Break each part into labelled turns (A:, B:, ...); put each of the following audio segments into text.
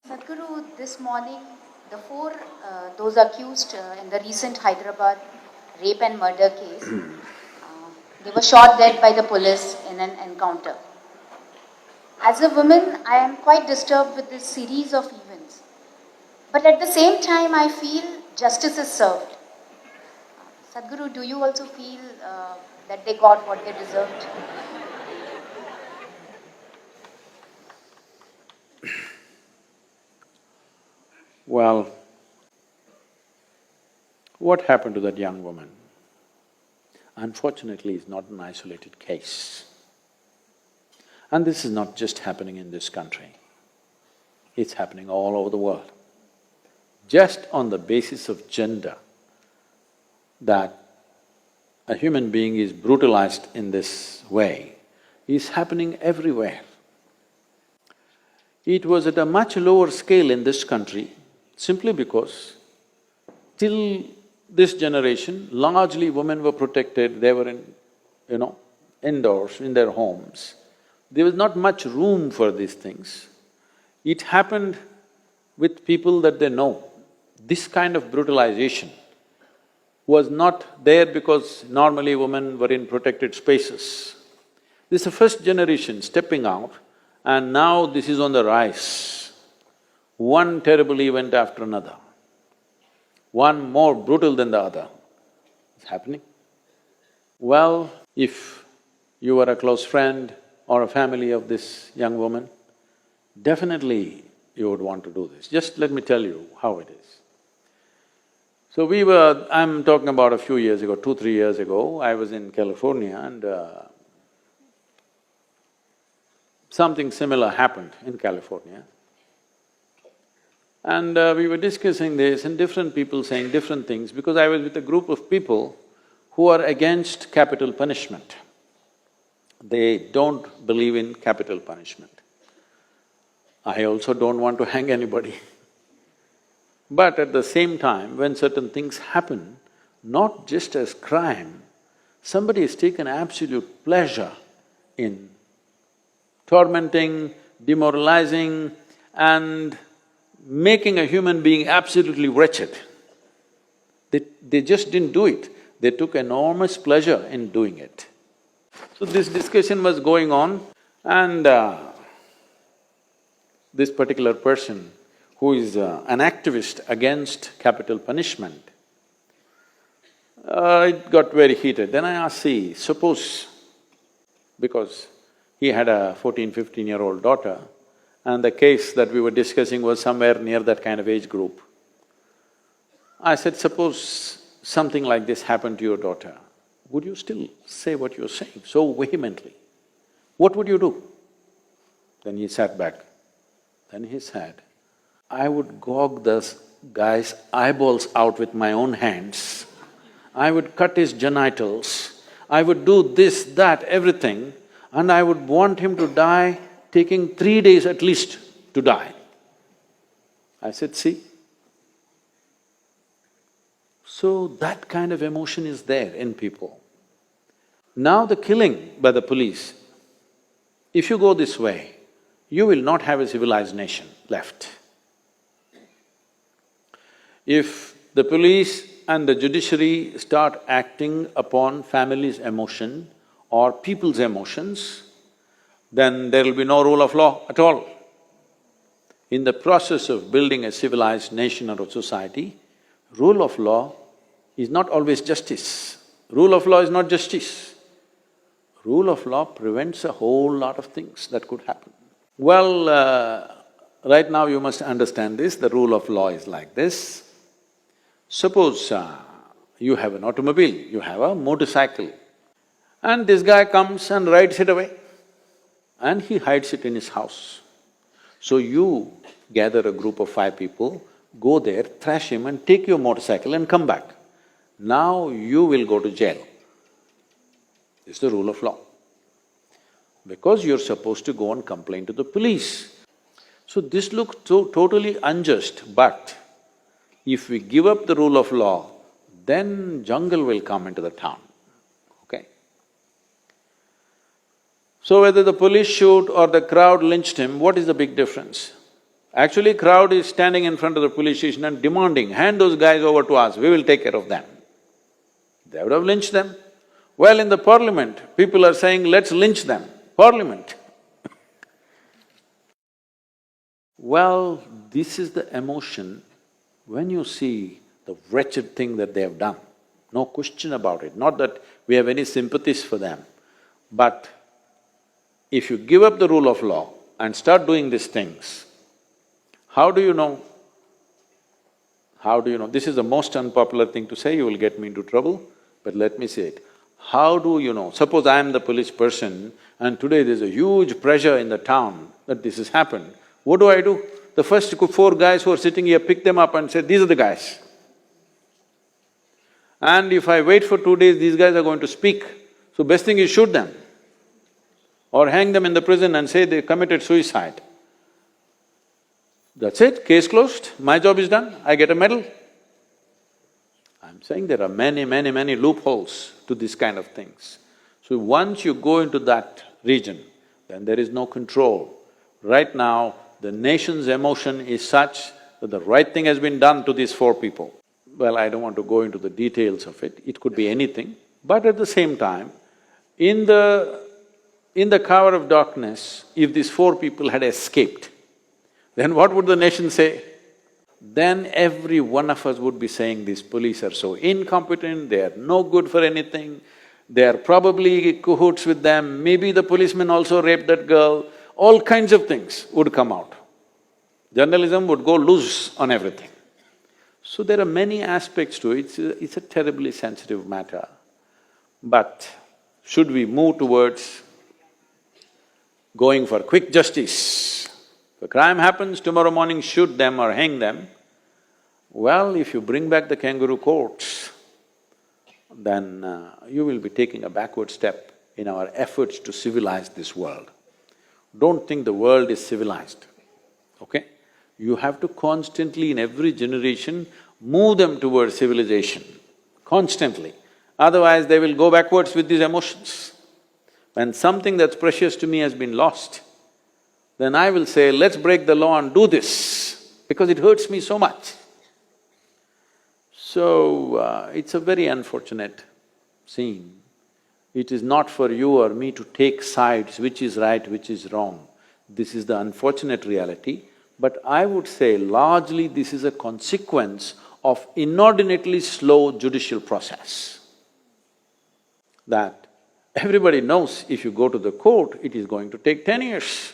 A: Sadhguru, this morning, those accused in the recent Hyderabad rape and murder case, they were shot dead by the police in an encounter. As a woman, I am quite disturbed with this series of events. But at the same time, I feel justice is served. Sadhguru, do you also feel that they got what they deserved?
B: Well, what happened to that young woman? Unfortunately, is not an isolated case. And this is not just happening in this country, it's happening all over the world. Just on the basis of gender, that a human being is brutalized in this way is happening everywhere. It was at a much lower scale in this country simply because till this generation, largely women were protected, they were indoors, in their homes. There was not much room for these things. It happened with people that they know. This kind of brutalization was not there because normally women were in protected spaces. This is the first generation stepping out, and now this is on the rise. One terrible event after another, one more brutal than the other is happening. Well, if you were a close friend or a family of this young woman, definitely you would want to do this. Just let me tell you how it is. So I'm talking about a few years ago, 2-3 years ago, I was in California and something similar happened in California. And we were discussing this and different people saying different things because I was with a group of people who are against capital punishment. They don't believe in capital punishment. I also don't want to hang anybody. But at the same time, when certain things happen, not just as crime, somebody has taken absolute pleasure in tormenting, demoralizing and making a human being absolutely wretched. They just didn't do it, they took enormous pleasure in doing it. So this discussion was going on and this particular person who is an activist against capital punishment, it got very heated. Then I asked, see, suppose, because he had a 14-15-year-old daughter and the case that we were discussing was somewhere near that kind of age group. I said, suppose something like this happened to your daughter, would you still say what you're saying so vehemently? What would you do? Then he sat back. Then he said, I would gouge this guy's eyeballs out with my own hands, I would cut his genitals, I would do this, that, everything, and I would want him to die, taking 3 days at least to die. I said, see? So that kind of emotion is there in people. Now the killing by the police, if you go this way, you will not have a civilized nation left. If the police and the judiciary start acting upon families' emotion or people's emotions, then there will be no rule of law at all. In the process of building a civilized nation or a society, rule of law is not always justice. Rule of law is not justice. Rule of law prevents a whole lot of things that could happen. Well, right now you must understand this, the rule of law is like this. Suppose you have an automobile, you have a motorcycle, and this guy comes and rides it away and he hides it in his house. So you gather a group of 5 people, go there, thrash him and take your motorcycle and come back. Now you will go to jail. This is the rule of law. Because you're supposed to go and complain to the police. So this looks totally unjust, but if we give up the rule of law, then jungle will come into the town, okay? So whether the police shoot or the crowd lynched him, what is the big difference? Actually, crowd is standing in front of the police station and demanding, hand those guys over to us, we will take care of them. They would have lynched them. Well, in the parliament, people are saying, let's lynch them. Parliament. Well, this is the emotion when you see the wretched thing that they have done. No question about it. Not that we have any sympathies for them, but if you give up the rule of law and start doing these things, how do you know? How do you know? This is the most unpopular thing to say, you will get me into trouble, but let me say it. How do you know? Suppose I am the police person and today there's a huge pressure in the town that this has happened. What do? The first 4 guys who are sitting here pick them up and say, these are the guys. And if I wait for 2 days, these guys are going to speak. So best thing is shoot them or hang them in the prison and say they committed suicide. That's it, case closed, my job is done, I get a medal. I'm saying there are many loopholes to this kind of things. So once you go into that region, then there is no control. Right now, the nation's emotion is such that the right thing has been done to these 4 people. Well, I don't want to go into the details of it could be anything, but at the same time, in the cover of darkness, if these 4 people had escaped, then what would the nation say? Then every one of us would be saying, these police are so incompetent, they are no good for anything, they are probably cahoots with them, maybe the policeman also raped that girl, all kinds of things would come out. Journalism would go loose on everything. So there are many aspects to it, it's a terribly sensitive matter. But should we move towards going for quick justice? If a crime happens, tomorrow morning shoot them or hang them. Well, if you bring back the kangaroo courts, then you will be taking a backward step in our efforts to civilize this world. Don't think the world is civilized, okay? You have to constantly, in every generation, move them towards civilization, constantly. Otherwise, they will go backwards with these emotions. When something that's precious to me has been lost, then I will say, let's break the law and do this, because it hurts me so much. So, it's a very unfortunate scene. It is not for you or me to take sides, which is right, which is wrong. This is the unfortunate reality, but I would say largely this is a consequence of inordinately slow judicial process. That everybody knows if you go to the court, it is going to take 10 years.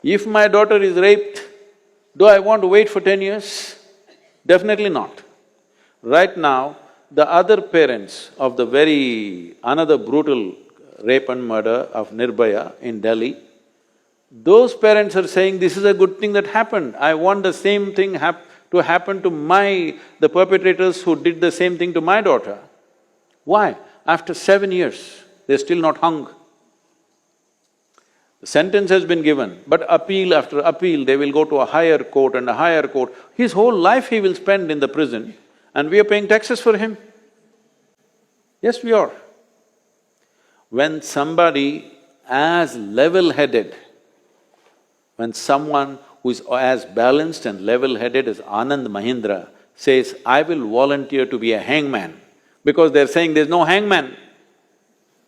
B: If my daughter is raped, do I want to wait for 10 years? Definitely not. Right now, the other parents of the another brutal rape and murder of Nirbhaya in Delhi, those parents are saying, this is a good thing that happened, I want the same thing to happen to the perpetrators who did the same thing to my daughter. Why? After 7 years, they're still not hung. The sentence has been given, but appeal after appeal, they will go to a higher court and a higher court. His whole life he will spend in the prison and we are paying taxes for him. Yes, we are. When somebody as level-headed, when someone who is as balanced and level-headed as Anand Mahindra says, I will volunteer to be a hangman, because they're saying there's no hangman.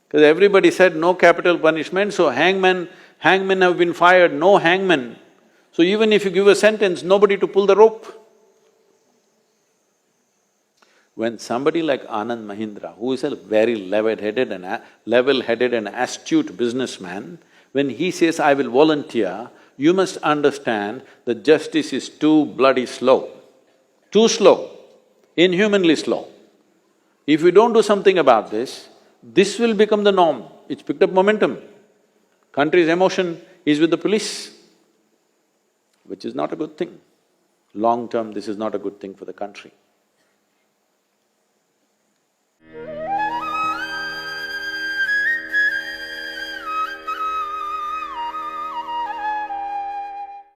B: Because everybody said no capital punishment, so hangmen have been fired, no hangman. So even if you give a sentence, nobody to pull the rope. When somebody like Anand Mahindra, who is a very level-headed and astute businessman, when he says, I will volunteer, you must understand that justice is too bloody slow, too slow, inhumanly slow. If we don't do something about this will become the norm. It's picked up momentum. Country's emotion is with the police, which is not a good thing. Long term, this is not a good thing for the country.